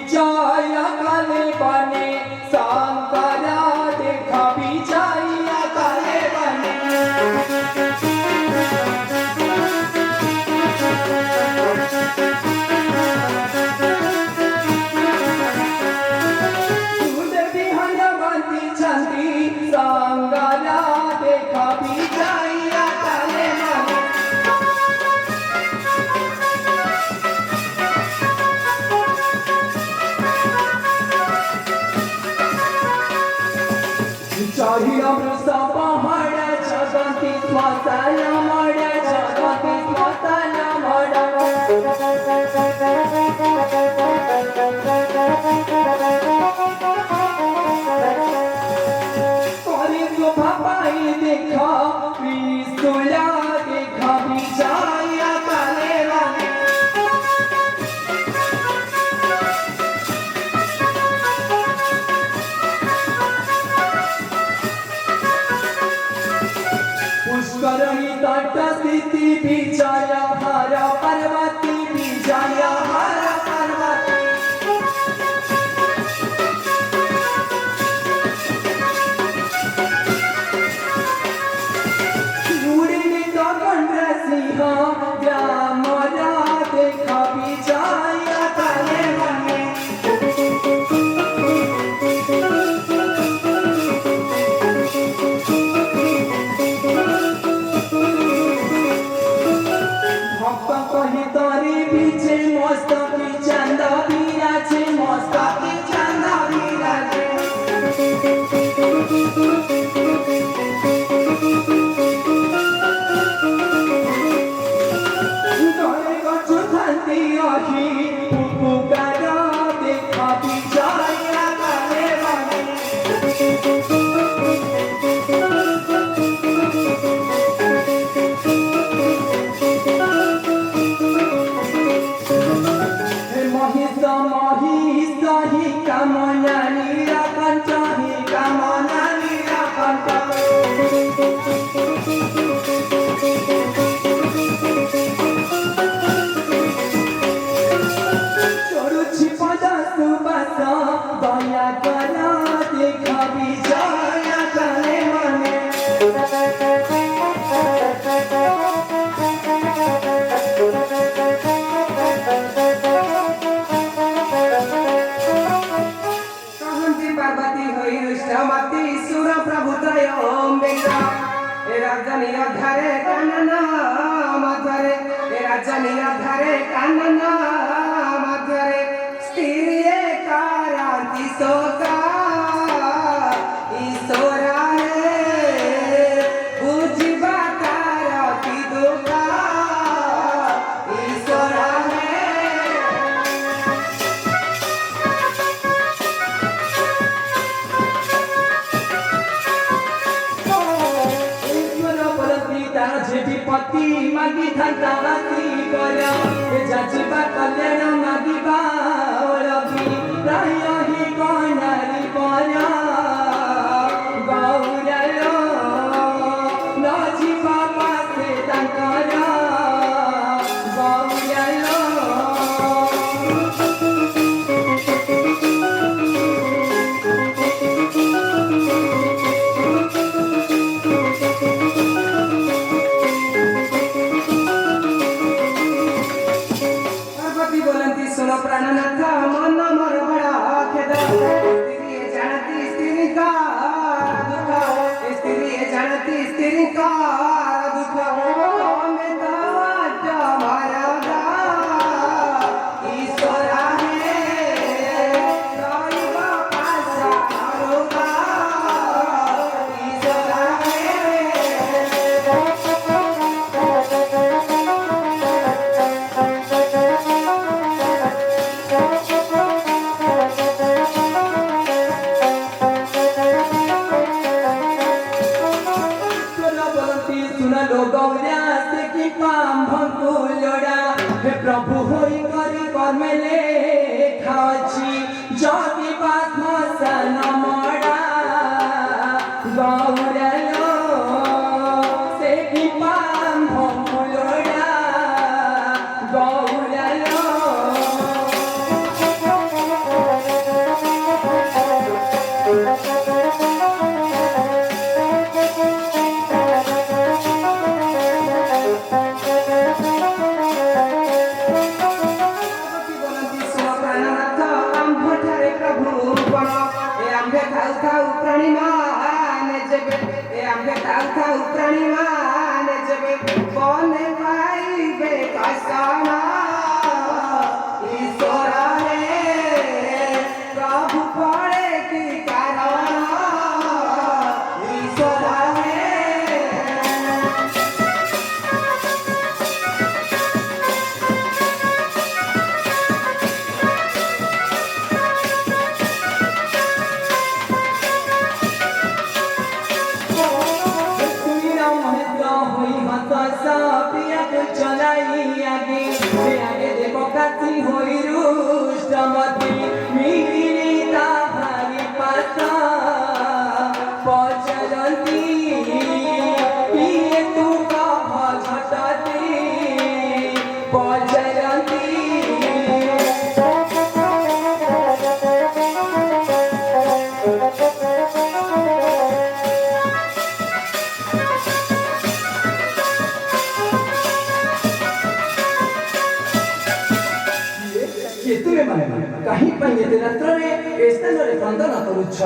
विजया काले बने शंकरा देखा विजया काले बने देवी हनुमती चंदी शंकरा देखा विजया काले बने चाहिए अमृता पहाड़ जगती स्वतल मड़ जगती स्वतल मड़ तोरी तो भाई देखा त्रिशूला देखा विजया काले बने पुष्करणी तट स्थिति विजया हर पर्वती विजया हर पर्वती उड़नी गगन सिंह ग्राम देखा विजया काले बने कही तोरी पीछे मस्त की चंद विराजे मस्त की चंद विराजे तोरे गछु थंती अही पुपुकार देखा विजया काले बने ही कामना नीलकंठ ही कामना नीलकंठ चोरुछि पद सुबास दया कर देखा विजया काले बने पार्वती होई रुष्टमती सुर प्रभु त्रयोम्बिका ए राजनी अधारे कानन मधुरे ए राजनी अधारे कानन मधुरे स्थिरिये कारांति सोका ईश्वरा रे बुझिबा कारति दुखा ईश्वरा पति मागी धंता हाथी कर जाचिबा कल्याण मागिबा रवि राय ही कनारी पर गौरलो नजिबा पासे तंकर गौरलो सुनो प्राणनाथ मन मोर बड़ा खेद स्त्री जानती स्त्री का दुख स्त्री जानती स्त्री का दुख में तो मारा ईश्वरा है दैव पासा आरोगा ईश्वरा है आंबे खाऊ खाऊ प्राणी माने जबे ए आंबे खाऊ खाऊ प्राणी माने जबे बने पाइबे कासाना ईश्वरा रे प्रभु पड़े की कारण ईश्वरा कहीं पंजे रात्र स्थान बंदन करुछ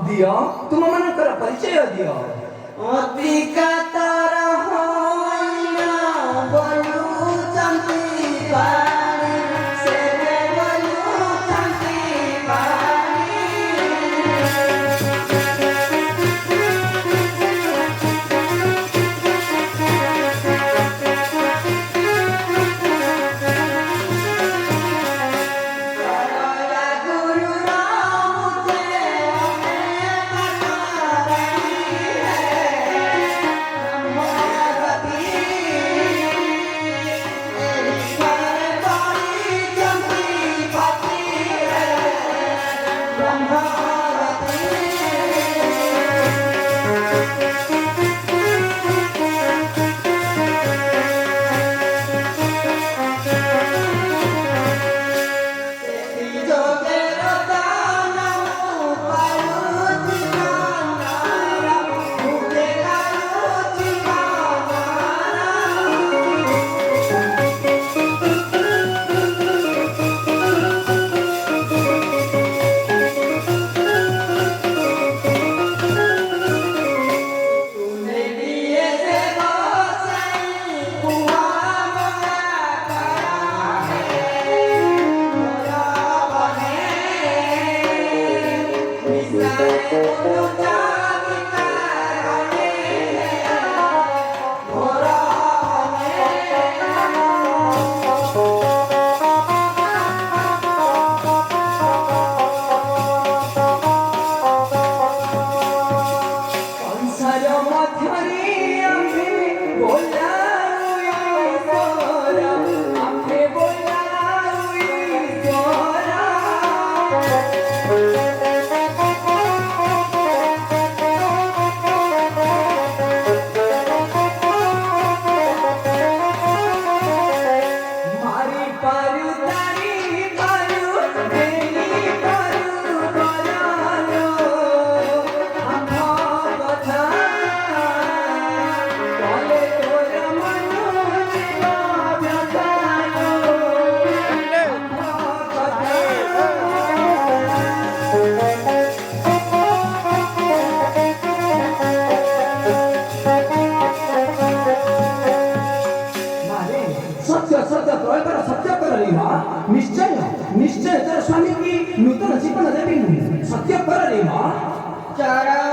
दियो तुम मानकर परिचय दियो अधिकातर निश्चय निश्चय तेरे स्वामी की नूतन जीवन देवी सत्य कर रही माँ